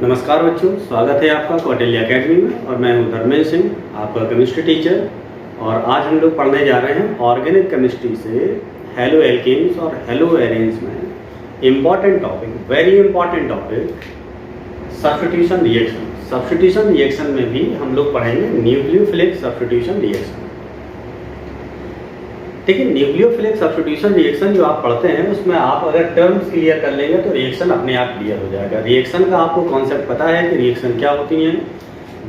नमस्कार बच्चों, स्वागत है आपका कौटिल्य एकेडमी में और मैं हूं धर्मेंद्र सिंह, आपका केमिस्ट्री टीचर। और आज हम लोग पढ़ने जा रहे हैं ऑर्गेनिक केमिस्ट्री से हेलो एल्केन्स और हेलो एरेन्स में important topic, very important topic, substitution reaction. Substitution reaction में भी हम लोग पढ़ेंगे न्यूक्लियोफिलिक सब्स्टिट्यूशन रिएक्शन। देखिए, न्यूक्लियोफिलिक सब्स्टिट्यूशन रिएक्शन जो आप पढ़ते हैं उसमें आप अगर टर्म्स क्लियर कर लेंगे तो रिएक्शन अपने आप क्लियर हो जाएगा। रिएक्शन का आपको कॉन्सेप्ट पता है कि रिएक्शन क्या होती है।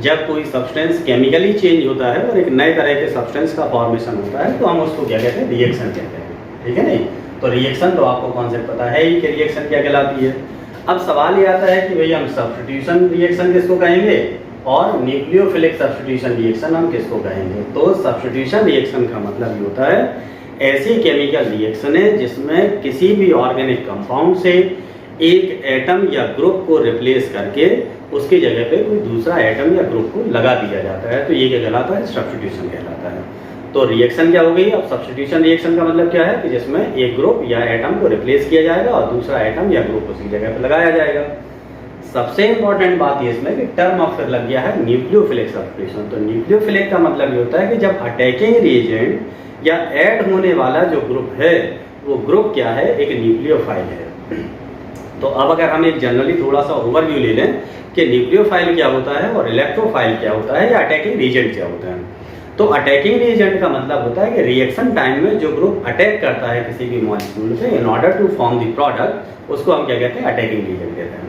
जब कोई सब्सटेंस केमिकली चेंज होता है और एक नए तरह के सब्सटेंस का फॉर्मेशन होता है तो हम उसको क्या कहते हैं, रिएक्शन कहते हैं। ठीक है नहीं? तो रिएक्शन तो आपको कॉन्सेप्ट पता है ही कि रिएक्शन क्या कहलाती है। अब सवाल ये आता है कि भाई हम सब्स्टिट्यूशन रिएक्शन किसको कहेंगे और न्यूक्लियोफिलिक सब्स्टिट्यूशन रिएक्शन हम किसको कहेंगे। तो सब्स्टिट्यूशन रिएक्शन का मतलब ये होता है ऐसी केमिकल रिएक्शन है जिसमें किसी भी ऑर्गेनिक कंपाउंड से एक एटम या ग्रुप को रिप्लेस करके उसकी जगह पे कोई दूसरा एटम या ग्रुप को लगा दिया जाता है। तो ये क्या कहलाता है, सब्स्टिट्यूशन कहलाता है। तो रिएक्शन क्या हो गई। अब सब्स्टिट्यूशन रिएक्शन का मतलब क्या है कि जिसमें एक ग्रुप या एटम को रिप्लेस किया जाएगा और दूसरा एटम या ग्रुप उसकी जगह पे लगाया जाएगा। सबसे इंपॉर्टेंट बात ये इसमें कि टर्म ऑफ फिर लग गया है न्यूक्लियोफिलिक सब्स्टिट्यूशन। तो न्यूक्लियोफिलिक का मतलब ये होता है कि जब अटैकिंग रिएजेंट या ऐड होने वाला जो ग्रुप है वो ग्रुप क्या है, एक न्यूक्लियोफाइल है। तो अब अगर हम एक जनरली थोड़ा सा ओवरव्यू ले लें कि न्यूक्लियोफाइल क्या होता है और इलेक्ट्रोफाइल क्या होता है या अटैकिंग रिएजेंट क्या होता है। तो अटैकिंग रिएजेंट का मतलब होता है कि रिएक्शन टाइम में जो ग्रुप अटैक करता है किसी भी मॉलिक्यूल पे in order to form the product, उसको हम क्या कहते हैं, अटैकिंग रिएजेंट कहते हैं।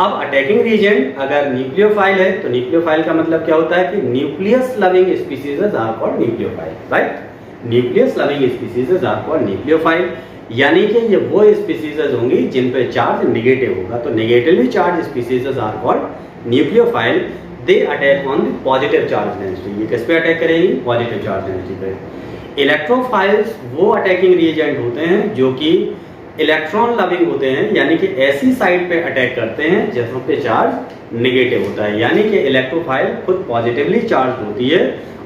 अब अटैकिंग रिएजेंट अगर न्यूक्लियोफाइल है तो न्यूक्लियोफाइल का मतलब क्या होता है कि nucleus loving species are called nucleophile, right. Nucleus loving species are called nucleophile, यानी कि ये वो स्पीसीज होंगी जिन पे चार्ज नेगेटिव होगा। तो negatively charge species are called nucleophile. They attack on the positive charge density. ये किस पे अटैक करेंगी, पॉजिटिव चार्ज डेंसिटी पे। इलेक्ट्रोफाइल्स वो अटैकिंग रिएजेंट होते हैं जो कि इलेक्ट्रॉन लविंग होते हैं, यानी कि ऐसी साइड पे अटैक करते हैं जहाँ पे चार्ज नेगेटिव होता है। यानी कि इलेक्ट्रोफाइल खुद पॉजिटिवली चार्ज होती है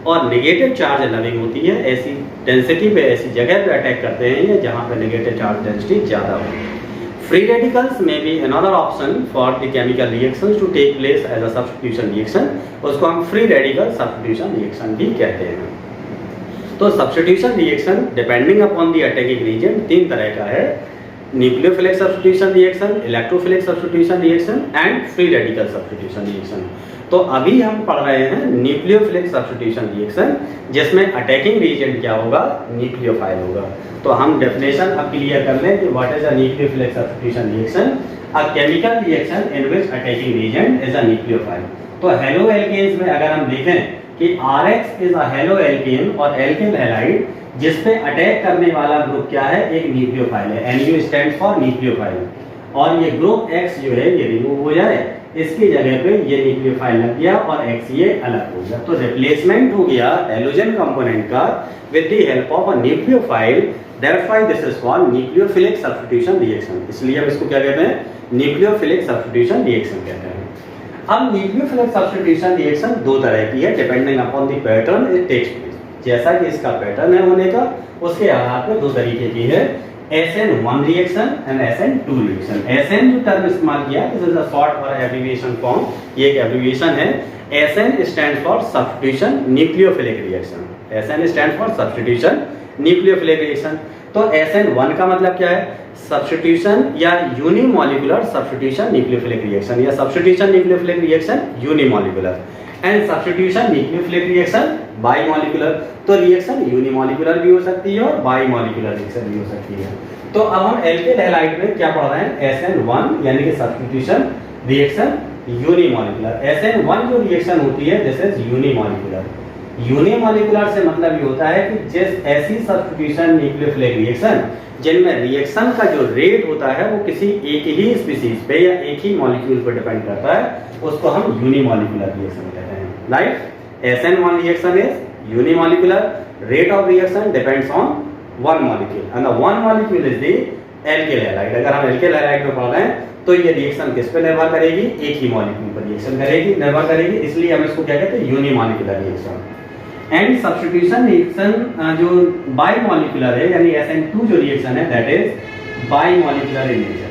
और नेगेटिव चार्ज लविंग होती है। ऐसी डेंसिटी पे, ऐसी जगह पे अटैक करते हैं जहाँ पे नेगेटिव चार्ज डेंसिटी ज़्यादा हो। फ्री रेडिकल्स में भी another option for the chemical reactions to take place as a substitution reaction, उसको हम फ्री रेडिकल सब्स्टिट्यूशन रिएक्शन भी कहते हैं। तो substitution reaction depending upon the attacking reagent तीन तरह का है, nucleophilic substitution reaction, electrophilic substitution reaction and free radical substitution reaction. तो अभी हम पढ़ रहे हैं न्यूक्लियोफिलिक सब्स्टिट्यूशन रिएक्शन जिसमें अटैकिंग रिएजेंट क्या होगा, न्यूक्लियोफाइल होगा। तो हम डेफिनेशन अब क्लियर कर लें कि what is a nucleophilic substitution reaction, a chemical reaction in which attacking reagent is a nucleophile. तो हेलो एल्केन्स में अगर हम देखें कि RX is a halo alkane और एल्केन हैलाइड जिस पे अटैक करने वाला ग्रुप क्या है, एक न्यूक्लियोफाइल है। NU stand for nucleophile. और ये ग्रुप X जो है ये रिमूव हो जाए, इसकी जगह पे ये न्यूक्लियोफाइल लग गया और X ये अलग हो गया। तो रिप्लेसमेंट हो गया हैलोजन कंपोनेंट का with the help of a nucleophile. That's why this is called nucleophilic substitution reaction. इसलिए हम इसको क्या कहते हैं, न्यूक्लियोफिलिक सब्स्टिट्यूशन रिएक्शन कहते हैं। अब न्यूक्लियोफिलिक सब्स्टिट्यूशन रिएक्शन दो तरह की है depending upon the pattern it takes place. जैसा कि इसका पैटर्न है होने का, उसके आधार पर दो तरीके की है, SN1 reaction and SN2 reaction. SN जो टर्म इस्तेमाल किया, this is a short for abbreviation form, ये एक एब्रिविएशन है। SN stand for substitution nucleophilic reaction. SN stand for substitution nucleophilic reaction. तो SN1 का मतलब क्या है, सब्स्टिट्यूशन या यूनिमॉलिक्यूलर सब्स्टिट्यूशन न्यूक्लियोफिलिक रिएक्शन या substitution nucleophilic reaction unimolecular and substitution nucleophilic reaction bimolecular. तो रिएक्शन यूनिमॉलिक्यूलर भी हो सकती है और बाईमॉलिक्यूलर रिएक्शन भी हो सकती है। तो अब हम एल्केन हैलाइड में क्या पढ़ रहे हैं, SN1 यानी कि सब्स्टिट्यूशन रिएक्शन यूनिमॉलिक्यूलर। SN1 जो रिएक्शन होती है दिस इज यूनिमॉलिक्यूलर। यूनिमॉलिक्यूलर से मतलब ये होता है कि जिस ऐसी सब्स्टिट्यूशन न्यूक्लियोफिलिक रिएक्शन जिनमें रिएक्शन का जो रेट होता है वो किसी एक ही स्पीसीज पे या एक ही मॉलिक्यूल पर डिपेंड करता है, उसको हम यूनिमॉलिक्यूलर रिएक्शन कहते हैं। Right, SN1 reaction is unimolecular, rate of reaction depends on one molecule and the one molecule is the alkene halide. अगर हम एल्केन हैलाइड में पढ़ रहे हैं तो ये रिएक्शन किस पे निर्भर करेगी, एक ही मॉलिक्यूल पर रिएक्शन करेगी, निर्भर करेगी, इसलिए हम इसको क्या कहते हैं, unimolecular reaction. And substitution reaction जो बाईमॉलिक्यूलर है, यानी SN2 जो रिएक्शन है दैट इज बाईमॉलिक्यूलर इन नेचर।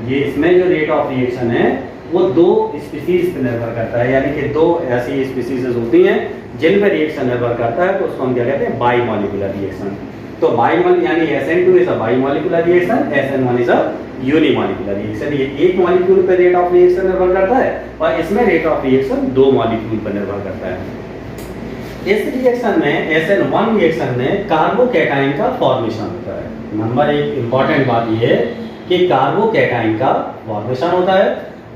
ये इसमें जो रेट ऑफ रिएक्शन है वो दो स्पीसीज पर निर्भर करता है, यानी कि दो ऐसी स्पीसीज होती हैं जिन पर रिएक्शन निर्भर करता है, तो उसको हम क्या कहते हैं, बाई मॉलिक्यूलर रिएक्शन। तो बाई यानी SN2 is a by molecular reaction, SN1 is a unimolecular reaction. ये एक मॉलिक्यूल पर रेट ऑफ रिएक्शन निर्भर करता है और इसमें रेट ऑफ रिएक्शन दो मॉलिक्यूल पर निर्भर करता है। इस रिएक्शन में SN1 रिएक्शन में कार्बोकैटायन का फॉर्मेशन होता है। नंबर एक इंपॉर्टेंट बात ये है कि कार्बोकैटायन का फॉर्मेशन होता है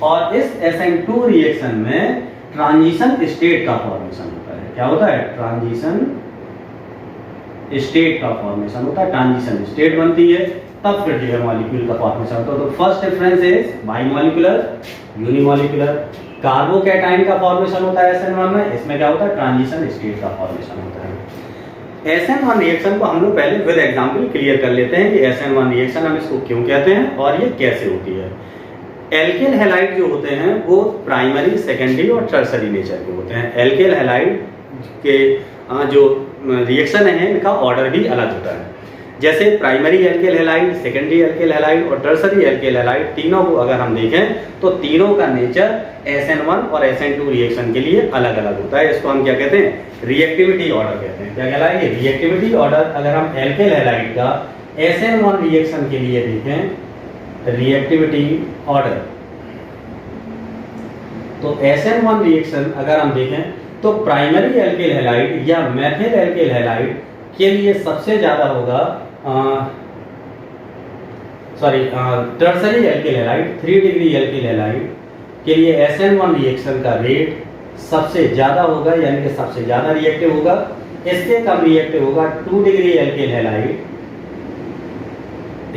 और इस SN2 रिएक्शन में ट्रांजिशन स्टेट का फॉर्मेशन होता है। क्या होता है? ट्रांजिशन स्टेट का फॉर्मेशन होता है। ट्रांजिशन स्टेट बनती है तब फिर जो है मॉलिक्यूल का फॉर्मेशन होता है। तो first difference is bimolecular, unimolecular. Carbocation का फॉर्मेशन होता है SN1 में, इसमें क्या होता है? ट्रांजिशन स्टेट का फॉर्मेशन होता है। SN1 रिएक्शन को हम लोग पहले विद एग्जांपल क्लियर कर लेते हैं कि SN1 रिएक्शन हम इसको क्यों कहते हैं और ये कैसे होती है। एल्केल हैलाइड जो होते हैं वो प्राइमरी, सेकेंडरी और टर्सरी नेचर के होते हैं। एल्केल हैलाइड के जो रिएक्शन है इनका ऑर्डर भी अलग होता है। जैसे प्राइमरी एल्केल हैलाइड, सेकेंडरी एल्केल हैलाइड और टर्सरी एल्केल हैलाइड, तीनों को अगर हम देखें तो तीनों का नेचर SN1 और SN2 रिएक्शन के लिए अलग अलग होता है। इसको हम क्या कहते हैं? रिएक्टिविटी ऑर्डर कहते हैं। क्या कहलाएंगे? Reactivity order. अगर हम एल्केल हैलाइड का SN1 रिएक्शन के लिए देखें, रिएक्टिविटी ऑर्डर, तो SN1 रिएक्शन अगर हम देखें तो प्राइमरी एल्केल हैलाइड या मेथिल एल्केल हैलाइड के लिए सबसे ज्यादा होगा, टर्सरी एल्केल हैलाइड, 3 डिग्री एल्केल हैलाइड के लिए SN1 रिएक्शन का रेट सबसे ज्यादा होगा, यानी कि सबसे ज्यादा रिएक्टिव होगा। इससे कम रिएक्टिव होगा 2 डिग्री एल्केल हैलाइड,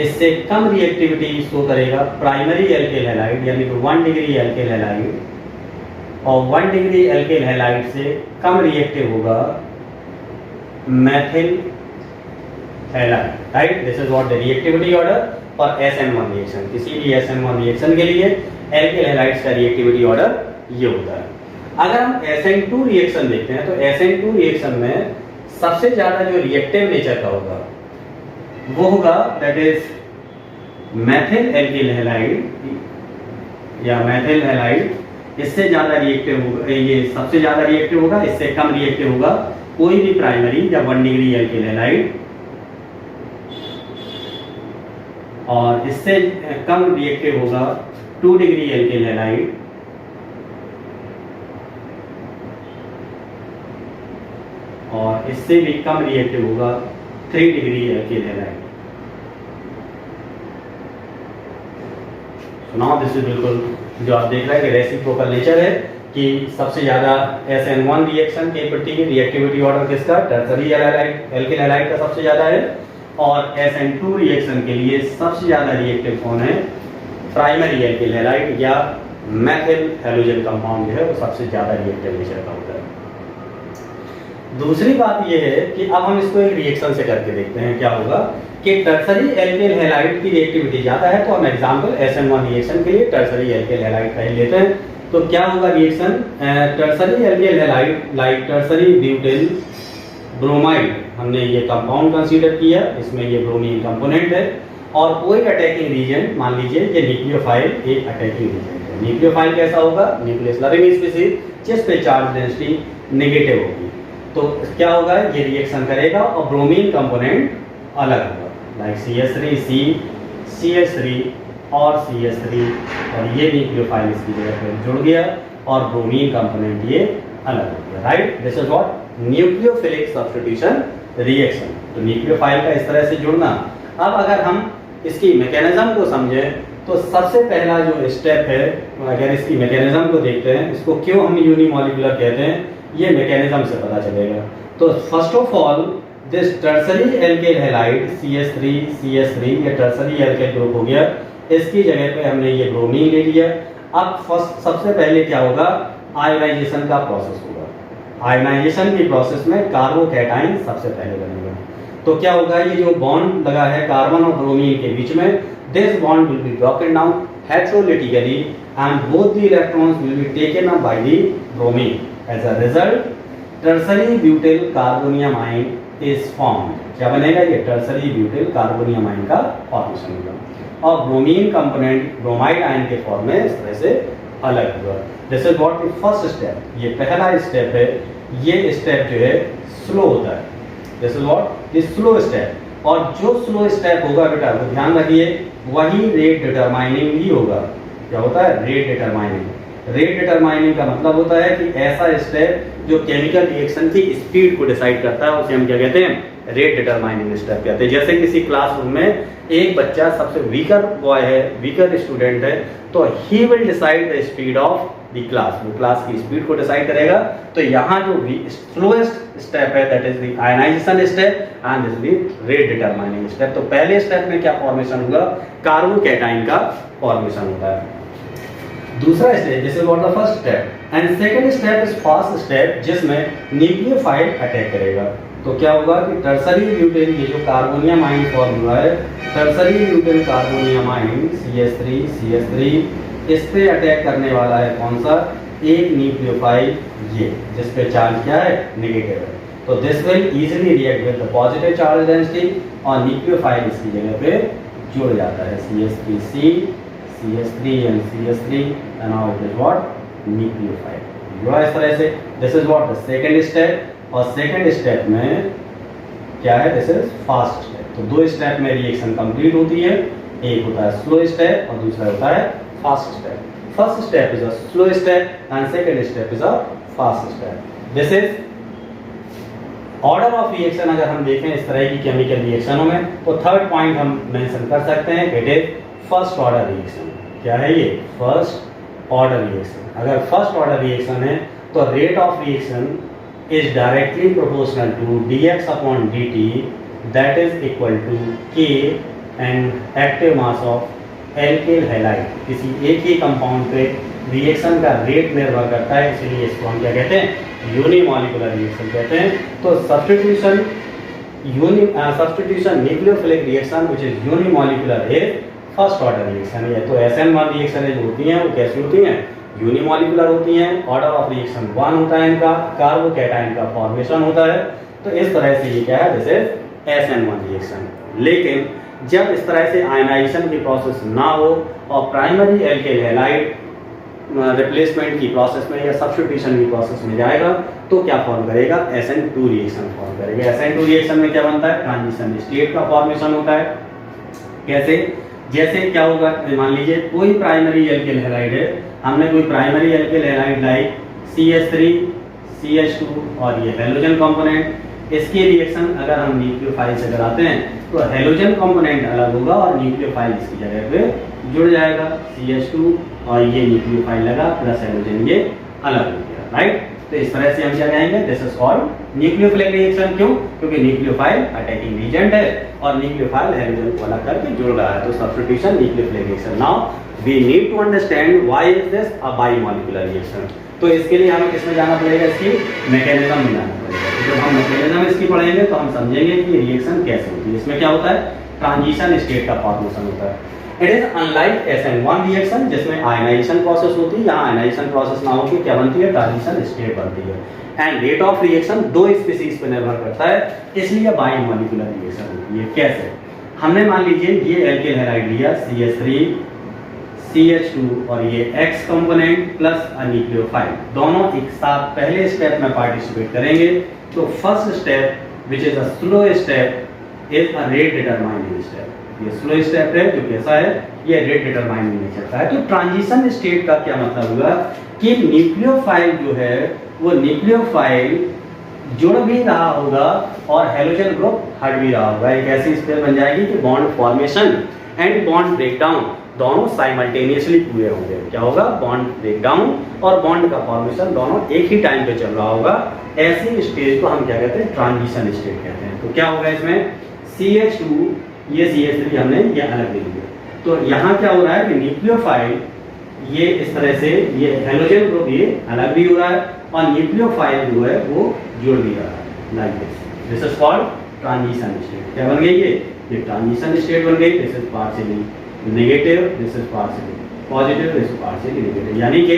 इससे कम रिएक्टिविटी शो करेगा प्राइमरी एल्केल हैलाइड यानी कि 1 डिग्री एल्केल हैलाइड, और 1 डिग्री एल्केल हैलाइड से कम रिएक्टिव होगा methyl halide. Right, this is what the reactivity order for SN1 reaction. किसी भी SN1 रिएक्शन के लिए एल्केल हैलाइड्स का रिएक्टिविटी ऑर्डर ये होता है। अगर हम SN2 रिएक्शन देखते हैं तो SN2 रिएक्शन में सबसे ज्यादा जो रिएक्टिव नेचर का होगा वो होगा दैट इज मेथिल एल्केल हैलाइड या मेथिल हैलाइड। इससे ज्यादा रिएक्टिव होगा, ये सबसे ज्यादा रिएक्टिव होगा, इससे कम रिएक्टिव होगा कोई भी प्राइमरी या 1 डिग्री एल्केल हैलाइड, और इससे कम रिएक्टिव होगा 2 डिग्री एल्केल हैलाइड, और इससे भी कम रिएक्टिव होगा 3 degree एल्केल halide. Now this is बिल्कुल जो आप देख रहे हैं कि रेसिप्रोकल नेचर है कि सबसे ज्यादा SN1 रिएक्शन के प्रति रिएक्टिविटी ऑर्डर किसका? टर्सरी एल्केल हैलाइड का सबसे ज्यादा है, और SN2 रिएक्शन के लिए सबसे ज्यादा रिएक्टिव कौन है? प्राइमरी एल्केल हैलाइड या मेथिल हैलोजन कंपाउंड जो है वो सबसे ज्यादा रिएक्टिव नेचर का होता है। दूसरी बात यह है कि अब हम इसको एक रिएक्शन से करके देखते हैं क्या होगा कि टर्सरी एल्केल हैलाइड की रिएक्टिविटी ज्यादा है, तो हम एग्जांपल SN1 रिएक्शन के लिए टर्सरी एल्केल हैलाइड का ही लेते हैं। तो क्या होगा reaction? Tertiary एल्केल halide like tertiary butane bromide, हमने ये कंपाउंड कंसीडर किया, इसमें ये ब्रोमीन कंपोनेंट है, और कोई अटैकिंग रीजन, मान लीजिए ये न्यूक्लियोफाइल एक अटैकिंग रीजन है। न्यूक्लियोफाइल कैसा होगा? न्यूक्लियस लविंग स्पीसीज जिस पे चार्ज डेंसिटी नेगेटिव होगी। तो क्या होगा? ये रिएक्शन करेगा और ब्रोमीन कंपोनेंट अलग होगा, लाइक CH3, CH3 और CH3, और ये न्यूक्लियोफाइल इसकी जगह पर जुड़ गया और ब्रोमीन कंपोनेंट ये अलग हो गया। Right, this is what nucleophilic substitution reaction. तो न्यूक्लियोफाइल का इस तरह से जुड़ना। अब अगर हम इसकी मैकेनिज्म को समझें तो सबसे पहला जो स्टेप है, अगर इसकी मैकेनिज्म को देखते हैं, इसको क्यों हम यूनिमॉलिक्यूलर कहते हैं ये मैकेनिज्म से पता चलेगा। तो first of all this tertiary एल्केल halide CH3 ये टर्सरी एल्केल ग्रुप हो गया, इसकी जगह पे हमने ये ब्रोमीन ले लिया। अब फर्स्ट सबसे पहले क्या होगा? आयोनाइजेशन का प्रोसेस होगा। आयोनाइजेशन की प्रोसेस में कार्बोकैटायन सबसे पहले बनेगा। तो क्या होगा? ये जो बॉन्ड लगा है कार्बन और ब्रोमीन के बीच में, this bond will be broken down heterolytically and both the electrons will be taken up by the bromine. As a result, tertiary butyl carbonium ion is formed. क्या बनेगा? ये tertiary butyl carbonium ion का formation होगा, और bromine component bromide ion के form में इस तरह से अलग हुआ। This is what the first step, ये पहला स्टेप है, ये स्टेप जो है स्लो होता है, this is what the slow step. और जो स्लो स्टेप होगा बेटा वो ध्यान रखिए वही रेट डिटरमाइनिंग भी होगा। क्या होता है? Rate determining. रेट डिटरमाइनिंग का मतलब होता है कि ऐसा स्टेप जो केमिकल रिएक्शन की स्पीड को डिसाइड करता है उसे हम क्या कहते हैं? रेट डिटरमाइनिंग स्टेप कहते हैं। जैसे किसी क्लासरूम में एक बच्चा सबसे वीकर बॉय है, वीकर स्टूडेंट है, तो he will decide the speed of the class, वो क्लास की स्पीड को डिसाइड करेगा। तो यहाँ जो स्लोएस्ट स्टेप है that is the ionisation step and this is the rate determining step. तो पहले स्टेप में क्या फॉर्मेशन हुआ? कार्बोकैटायन का फॉर्मेशन होता है। दूसरा step, this is what the first step, and second step is fast step जिसमें न्यूक्लियोफाइल अटैक करेगा। तो क्या होगा कि टर्सरी ब्यूटेन, ये जो कार्बोनियमाइन फॉर्म हुआ है, टर्सरी ब्यूटेन कार्बोनियमाइन CH3 इस पे अटैक करने वाला है कौन सा? एक न्यूक्लियोफाइल, ये जिस पे चार्ज क्या है? नेगेटिव है। तो this will easily react with the positive charge density और न्यूक्लियोफाइल इसकी जगह पे जुड़ जाता है, CH3C, CH3 and CH3 and now it is what? Nucleophile जुड़ा इस तरह से। This is what the second step. और सेकंड स्टेप में क्या है? This is fast step. तो दो स्टेप में रिएक्शन कंप्लीट होती है, एक होता है स्लो स्टेप और दूसरा होता है fast step. First step is a slow step and second step is a fast step. This is order of reaction. अगर हम देखें इस तरह की केमिकल रिएक्शनों में तो थर्ड पॉइंट हम मेंशन कर सकते हैं, it is first order reaction. क्या है ये? First order reaction. अगर फर्स्ट ऑर्डर रिएक्शन है तो rate of reaction is directly proportional to dx upon dt that is equal to k and active mass of alkyl halide। किसी एक ही compound पे reaction का रेट निर्भर करता है, इसलिए इसको हम क्या कहते हैं? यूनिमॉलिक्यूलर रिएक्शन कहते हैं। तो substitution nucleophilic reaction which is unimolecular is first order reaction. ये तो SN1 रिएक्शन जो होती हैं वो कैसी होती हैं? यूनिमॉलिक्यूलर होती हैं। ऑर्डर ऑफ रिएक्शन 1 होता है इनका, कार्बोकैटायन का फॉर्मेशन होता है। तो इस तरह से ये क्या है? This is SN1 reaction. लेकिन जब इस तरह से आयनाइजेशन की प्रोसेस ना हो और प्राइमरी एल्किल हैलाइड रिप्लेसमेंट की प्रोसेस में या सब्स्टिट्यूशन की प्रोसेस में जाएगा तो क्या फॉर्म करेगा? SN2 रिएक्शन फॉर्म करेगा। SN2 रिएक्शन में क्या बनता है? ट्रांजिशन स्टेट का फॉर्मेशन होता है। कैसे? जैसे क्या होगा? मान लीजिए कोई प्राइमरी एल्किल हैलाइड है, हमने कोई primary alkyl halide like CH3 CH2 और ये हैलोजन कंपोनेंट, इसके रिएक्शन अगर हम न्यूक्लियोफाइल से कराते हैं तो हैलोजन कंपोनेंट अलग होगा और न्यूक्लियोफाइल इसकी जगह पे जुड़ जाएगा, CH2 और ये न्यूक्लियोफाइल लगा प्लस हैलोजन ये अलग हो गया, राइट। तो इस तरह से हम क्या कहेंगे? This is called nucleophilic reaction. क्यों? क्योंकि न्यूक्लियोफाइल अटैकिंग एजेंट है और न्यूक्लियोफाइल हैलोजन को अलग करके जुड़ रहा है, तो substitution nucleophilic reaction. Now we need to understand why is this a bimolecular reaction. तो इसके लिए हमें किसमें जाना पड़ेगा? इसकी मैकेनिज्म में जाना पड़ेगा। तो जब हम मैकेनिज्म इसकी पढ़ेंगे तो हम समझेंगे कि रिएक्शन कैसे होती है। इसमें क्या होता है? ट्रांजिशन स्टेट का फॉर्मेशन होता है। It is unlike SN1 reaction जिसमें आयनाइजेशन प्रोसेस होती है, यहाँ आयनाइजेशन प्रोसेस ना होकर क्या बनती है? ट्रांजिशन स्टेट बनती है। एंड रेट ऑफ रिएक्शन दो स्पीसीज पर निर्भर करता है, इसलिए बाइमॉलिक्यूलर रिएक्शन होती है। कैसे? हमने मान लीजिए ये एल्किल हैलाइड लिया CH3 CH2 और ये X कंपोनेंट प्लस न्यूक्लियोफाइल, दोनों एक साथ पहले स्टेप में पार्टिसिपेट करेंगे। तो first step which is a slow step is a rate determining step. ये स्लो स्टेप है जो कैसा है? ये रेट डिटरमाइनिंग नेचर का है। तो ट्रांजिशन स्टेट का क्या मतलब हुआ कि न्यूक्लियोफाइल जो है वो न्यूक्लियोफाइल जुड़ भी रहा होगा और हैलोजन ग्रुप हट भी रहा होगा। एक ऐसी स्टेट बन जाएगी कि bond formation and bond breakdown दोनों साइमल्टेनियसली पूरे होंगे। क्या होगा? बॉन्ड ब्रेकडाउन और बॉन्ड का फॉर्मेशन दोनों एक ही टाइम पे चल रहा होगा। ऐसी स्टेज को हम क्या कहते हैं? ट्रांजिशन स्टेट कहते हैं। तो क्या होगा इसमें? CH2 ये CH3 हमने ये अलग ले लिया, तो यहाँ क्या हो रहा है कि न्यूक्लियोफाइल ये इस तरह से ये हैलोजन ग्रुप ये अलग भी हो रहा है और न्यूक्लियोफाइल जो है वो जुड़ भी रहा है, like this. This is called transition state. क्या बन गई? ये ट्रांजिशन स्टेट बन गई। This is partially negative, this is partially positive, this is partially negative. यानी कि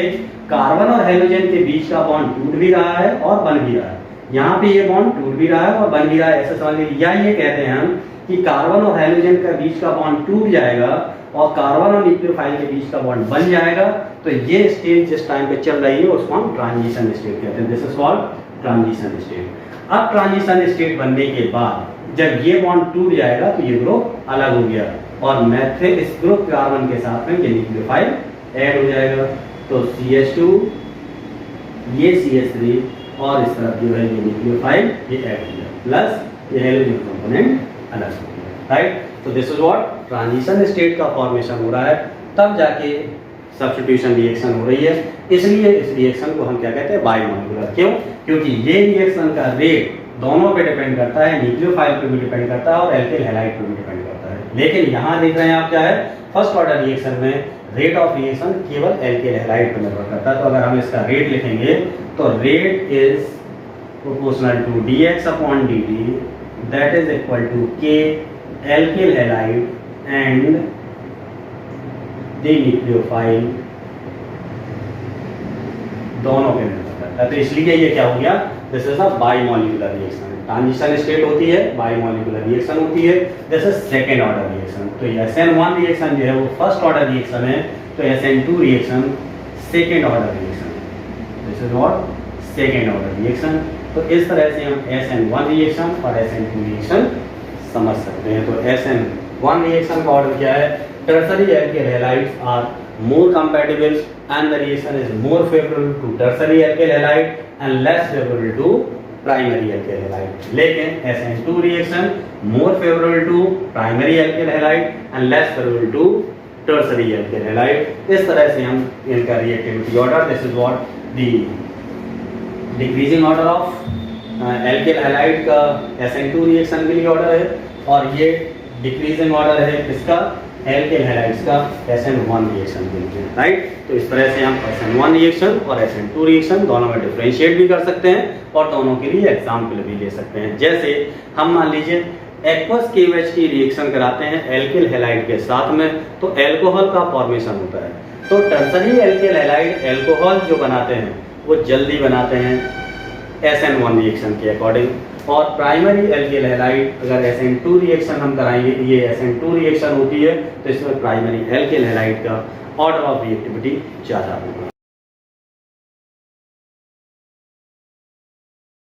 कार्बन और हैलोजन के बीच का बॉन्ड टूट भी रहा है और बन भी रहा है। यहाँ पे ये बॉन्ड टूट भी रहा है और बन भी रहा है, ऐसा समझ लीजिए। या ये कहते हैं हम कि कार्बन और हाइड्रोजन के बीच का बॉन्ड टूट जाएगा और कार्बन और न्यूक्लियोफाइल के बीच का बॉन्ड बन जाएगा, तो ये स्टेज जिस टाइम पे चल रही है उसको हम ट्रांजिशन स्टेट कहते हैं। This is called transition state. अब ट्रांजिशन स्टेट बनने के बाद जब ये बॉन्ड टूट जाएगा तो ये ग्रुप अलग हो गया और मैथिल इस ग्रुप कार्बन के साथ में ये न्यूक्लियोफाइल ऐड हो जाएगा। तो CH2 ये CH3 और इस तरफ जो है ये न्यूक्लियोफाइल ये ऐड हो गया प्लस ये हाइड्रोजन कंपोनेंट अलग हो गया, राइट। तो this is what transition state का फॉर्मेशन हो रहा है, तब जाके सब्स्टिट्यूशन रिएक्शन हो रही है। इसलिए इस रिएक्शन को हम क्या कहते हैं बाइमोलिकुलर। क्यों? क्योंकि ये रिएक्शन का रेट दोनों पे डिपेंड करता है, न्यूक्लियोफाइल पे भी डिपेंड करता है और एल्किल हैलाइड पे भी डिपेंड करता है। लेकिन यहाँ देख रहे हैं आप क्या है, फर्स्ट ऑर्डर रिएक्शन में रेट ऑफ रिएक्शन केवल एल्किल हैलाइड पर निर्भर करता है। तो अगर हम इसका रेट लिखेंगे तो rate is proportional to dx upon dt that is equal to k alkyl halide and the nucleophile दोनों पे निर्भर करता है। तो इसलिए ये क्या हो गया, this is a bimolecular reaction. Transition state होती है, बाइमोलिकुलर रिएक्शन होती है, this is second order reaction. तो SN1 रिएक्शन जो है वो फर्स्ट ऑर्डर रिएक्शन है, तो SN2 reaction second order reaction, this is what second order reaction. तो इस तरह से हम SN1 रिएक्शन और SN2 रिएक्शन समझ सकते हैं। तो SN1 रिएक्शन का ऑर्डर क्या है, tertiary alkyl halides are more compatible and the reaction is more favorable to tertiary alkyl halide and less favorable to primary alkyl halide। लेकिन SN2 reaction more favorable to primary alkyl halide and less favorable to tertiary alkyl halide। इस तरह से हम इनका reactivity order, this is what the decreasing order of alkyl halide का SN2 reaction के लिए order है और ये decreasing order है किसका, एल्किल हैलाइड्स का SN1 रिएक्शन के लिए, राइट। तो इस तरह से हम SN1 रिएक्शन और SN2 रिएक्शन दोनों में डिफरेंशिएट भी कर सकते हैं और दोनों के लिए एग्जाम्पल भी ले सकते हैं। जैसे हम मान लीजिए एक्वस KOH की रिएक्शन कराते हैं एल्किल हैलाइड के साथ में, तो एल्कोहल का फॉर्मेशन होता है। तो टर्सरी एल्किल हैलाइड एल्कोहल जो बनाते हैं वो जल्दी बनाते हैं SN1 रिएक्शन के अकॉर्डिंग, और प्राइमरी एल्किल हैलाइड अगर SN2 रिएक्शन हम कराएंगे, ये SN2 रिएक्शन होती है, तो इसमें प्राइमरी एल्किल हैलाइड का ऑर्डर ऑफ रिएक्टिविटी ज़्यादा होगा।